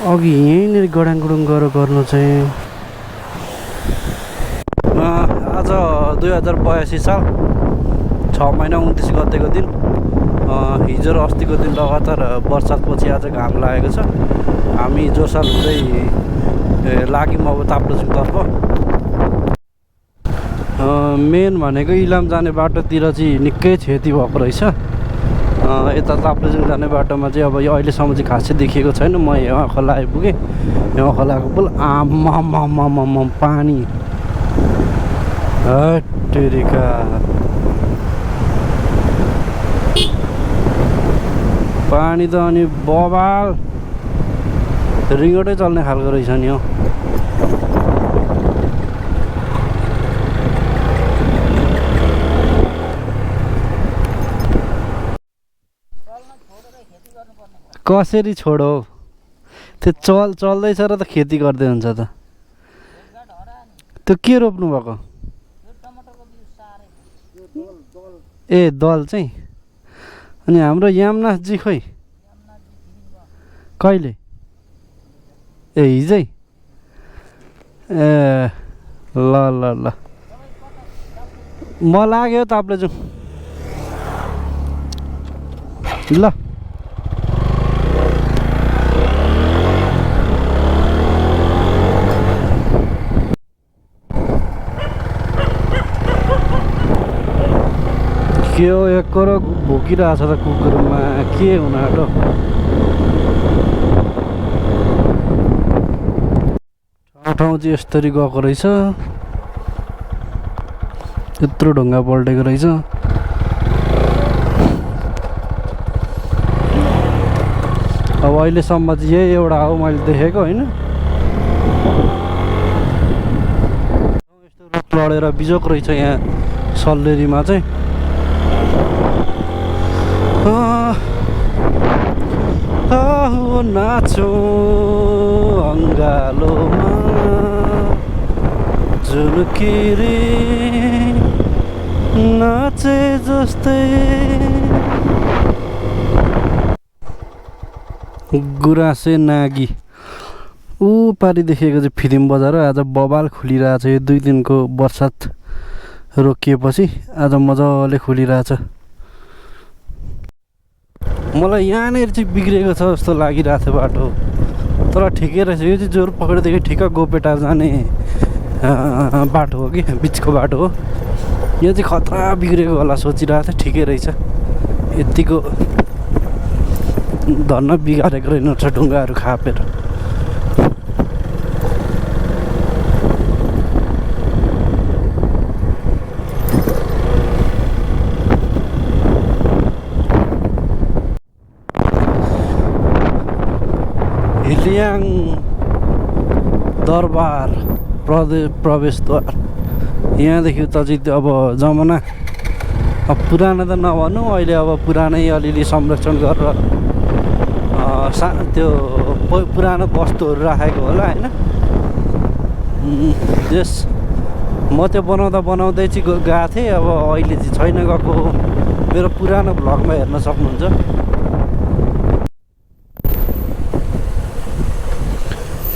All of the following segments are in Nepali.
अघि यहीँनिर गडाङगुडुङ गर्नु चाहिँ आज 2082 साल 6 महिना 29 गतेको दिन हिजो र अस्तिको दिन लगातार बर्सातपछि आज घाम लागेको छ। हामी जोरसाल हुँदै लाग्यौँ अब ताप्लेजुङतर्फ। मेन भनेको इलाम जाने बाटोतिर चाहिँ निकै क्षति भएको रहेछ। यता ताप्लेजुङ जाने बाटोमा चाहिँ अब अहिलेसम्म चाहिँ खासै देखिएको छैन। म यहाँ खोला आइपुगेँ। यहाँ खोलाको पुल आम्मामामामाम पानी हटेरिका पानी त अनि बबाल रिङोटै चल्ने खालको रहेछ नि हो। कसरी छोडो त्यो चल्दैछ र त खेती गर्दै हुन्छ त। त्यो के रोप्नु भएको? ए दल चाहिँ अनि हाम्रो यामनाथजी खोइ कहिले? ए हिजै? ए ल ल ल म लाग्यो ताप्लेजुङ ल। के हो एकरो भोकिरहेछ त कुकुरमा के हुन आँट्यो? ठाउँ चाहिँ यसरी गएको रहेछ। यत्रो ढुङ्गा पल्टेको रहेछ। अब अहिलेसम्म चाहिँ यही एउटा हो मैले देखेको होइन। यस्तो रुख लडेर बिजोक रहेछ यहाँ सल्लेरीमा चाहिँ। नाचो अङ्गालोमा झुल्किरी नाचे जस्तै गुराँसे नागी ऊ पारि देखेको चाहिँ फिल्म बजार हो। आज बबाल खुलिरहेछ। यो 2 दिनको बर्सात रोकिएपछि आज मजाले खुलिरहेछ। मलाई यहाँनिर चाहिँ बिग्रेको छ जस्तो लागिरहेको थियो बाटो, तर ठिकै रहेछ। यो चाहिँ जोर पक्रेदेखि ठिक्क गोपेटा जाने बाटो हो कि बिचको बाटो हो। यो चाहिँ खतरा बिग्रेको होला सोचिरहेको थिएँ। ठिकै रहेछ। यतिको धन्न बिगारेको रहेनछ ढुङ्गाहरू खापेर। हिलियाङ दरबार प्रवेशद्वार यहाँदेखि उता चाहिँ अब जमाना अब पुरानो त नभनौँ, अहिले अब पुरानै अलिअलि संरक्षण गरेर त्यो पुरानो वस्तुहरू राखेको होला होइन। यस म त्यो बनाउँदै चाहिँ गएको थिएँ। अब अहिले चाहिँ छैन गएको। मेरो पुरानो भ्लगमा हेर्न सक्नुहुन्छ।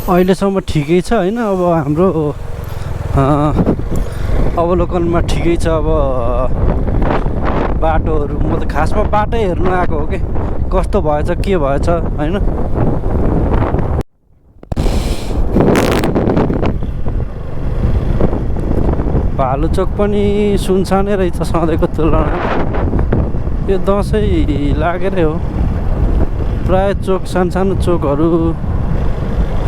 अहिलेसम्म ठिकै छ होइन। अब हाम्रो अवलोकनमा ठिकै छ। अब बाटोहरू म त खासमा बाटै हेर्नु आएको हो कि कस्तो भएछ के भएछ होइन। भालुचोक पनि सुनसानै रहेछ सधैँको तुलनामा। यो दसैँ लागेरै हो। प्राय चोक सानो चोकहरू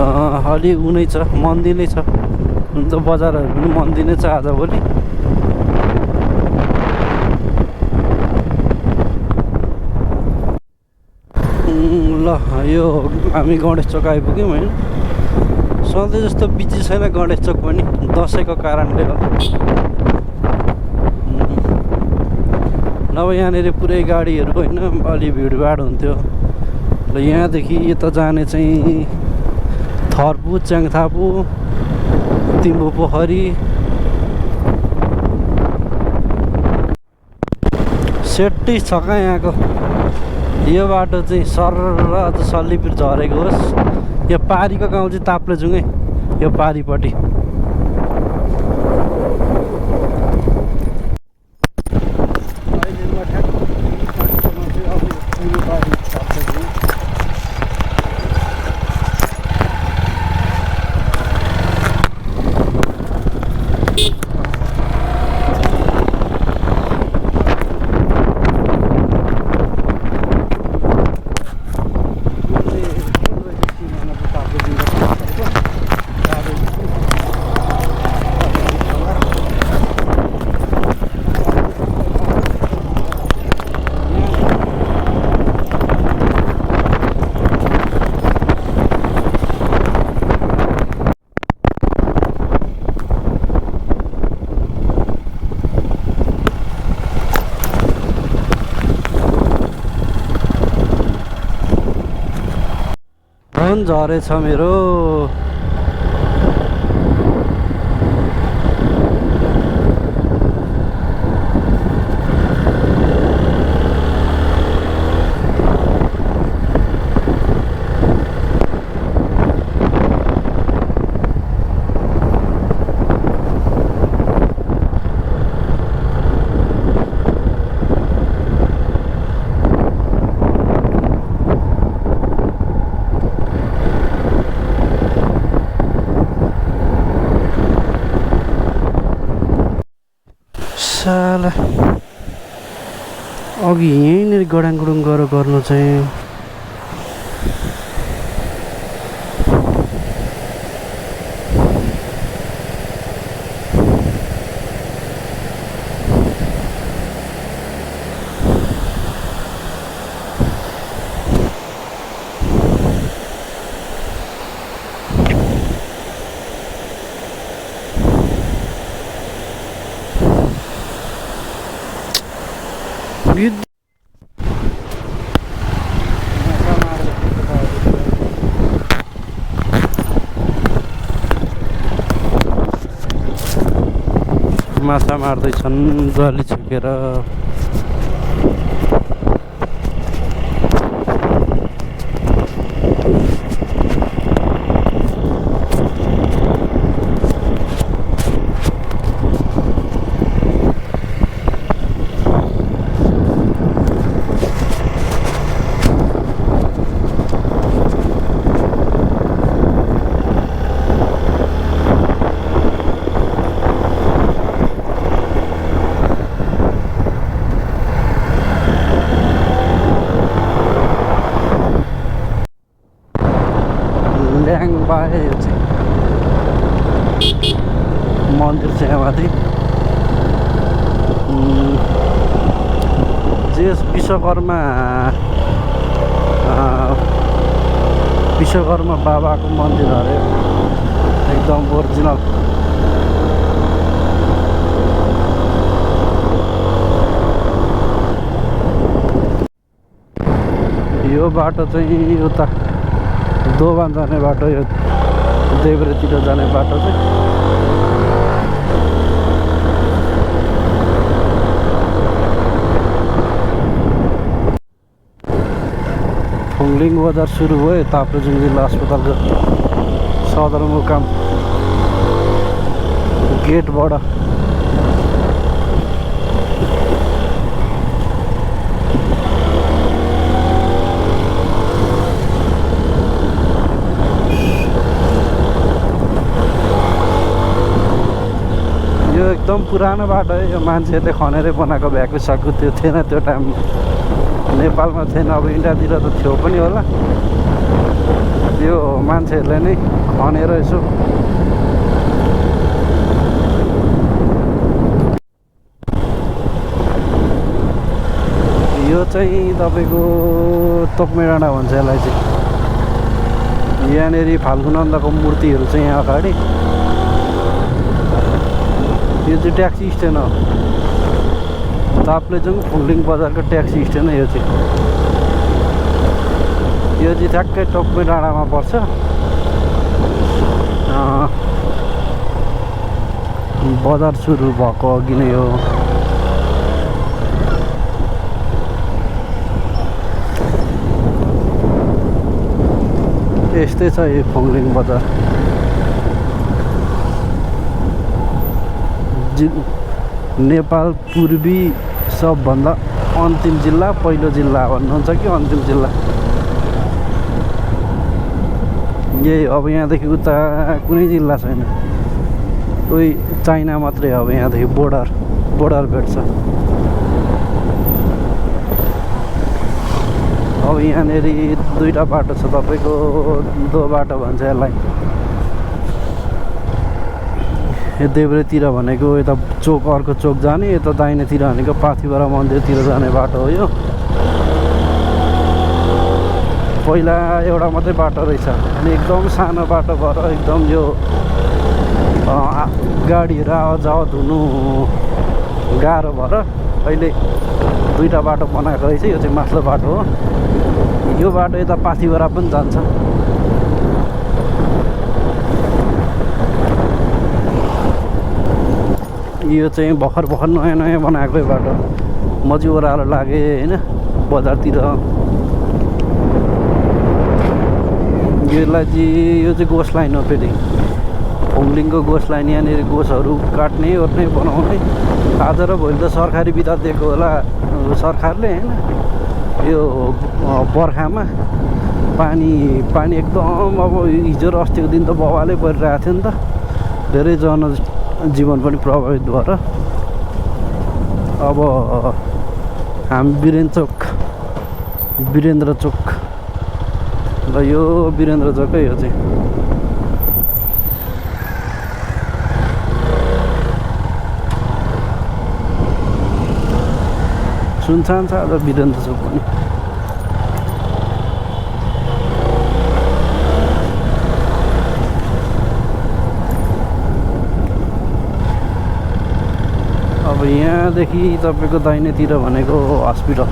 अलि उनै छ, मन्दी नै छ। हुन त बजारहरू पनि मन्दी नै छ आजभोलि। ल यो हामी गणेश चोक आइपुग्यौँ होइन। सधैँ जस्तो बिजी छैन गणेश चोक पनि, दसैँको कारणले हो। नभए यहाँनिर पुरै गाडीहरू होइन अलि भिडभाड हुन्थ्यो। ल यहाँदेखि यता जाने चाहिँ थर्पु, च्याङथापु, तिम्बु पोखरी, सेट्टी छ कहाँ यहाँको यो बाटो चाहिँ सर अझ सल्लीपुर झरेको होस्, यो पारीको गाउँ चाहिँ ताप्लेजुङ है, यो पारीपट्टि। झन् झरेछ मेरो। साला अघि यहीँनिर गडाङगुडुङ गरेर गर्नु चाहिँ माछा मार्दैछन् गली छुकेर। यो चाहिँ मन्दिर छ यहाँमाथि। जे विश्वकर्मा बाबाको मन्दिर अरे, एकदम ओरिजिनल। यो बाटो चाहिँ उता दोभान जाने बाटो, यो देब्रेतिर जाने बाटो चाहिँ फुङलिङ बजार सुरु भयो ताप्लेजुङ जिल्ला अस्पतालको सदरमुकाम गेटबाट। एकदम पुरानो बाटो है यो, मान्छेहरूले खनेरै बनाएको भ्याएको साकु त्यो थिएन त्यो टाइम, नेपालमा थिएन। अब इन्डियातिर त थियो पनि होला, यो मान्छेहरूले नै खनेर यसो यो चाहिँ तपाईँको तोक्मे डाँडा भन्छ यसलाई चाहिँ। यहाँनिर फाल्गुनन्दको मूर्तिहरू चाहिँ यहाँ अगाडि। यो चाहिँ ट्याक्सी स्ट्यान्ड हो, ताप्लेजुङ फुङलिङ बजारको ट्याक्सी स्ट्यान्ड हो यो चाहिँ। यो चाहिँ ठ्याक्कै तोक्मे डाँडामा पर्छ। बजार सुरु भएको अघि नै हो। यस्तै छ यो फोङलिङ बजार। नेपाल पूर्वी सबभन्दा अन्तिम जिल्ला पहिलो जिल्ला भन्नुहुन्छ कि अन्तिम जिल्ला यही। अब यहाँदेखि उता कुनै जिल्ला छैन, उही चाइना मात्रै अब यहाँदेखि बोर्डर भेट्छ। अब यहाँनिर दुईवटा बाटो छ तपाईँको, दो बाटो भन्छ यसलाई। देब्रेतिर भनेको यता चोक, अर्को चोक जाने, यता दाहिनेतिर भनेको पाथिभरा मन्दिरतिर जाने बाटो हो यो। पहिला एउटा मात्रै बाटो रहेछ अनि एकदम सानो बाटो भएर एकदम यो गाडीहरू आवत जावत हुनु गाह्रो भएर अहिले दुईवटा बाटो बनाएको रहेछ। यो चाहिँ माथिल्लो बाटो हो। यो बाटो यता पाथिभरा पनि जान्छ। यो चाहिँ भर्खर नयाँ बनाएकै बाटो। मजी ओह्रालो लागे होइन बजारतिर। यसलाई चाहिँ यो चाहिँ गोस लाइन हो। फेरि फोङलिङको गोस लाइन, यहाँनिर गोसहरू काट्ने ओर्ने बनाउने। आज र भोलि त सरकारी बिदा दिएको होला सरकारले होइन। यो बर्खामा पानी एकदम अब हिजो र अस्तिको दिन त बवालै परिरहेको थियो नि त। धेरै जनजीवन पनि प्रभावित भएर अब हामी वीरेन्द्र चोक र यो वीरेन्द्र चोकै हो चाहिँ। सुनसान छ आज वीरेन्द्र चोक पनि। अब यहाँदेखि तपाईँको दाहिनेतिर भनेको हस्पिटल।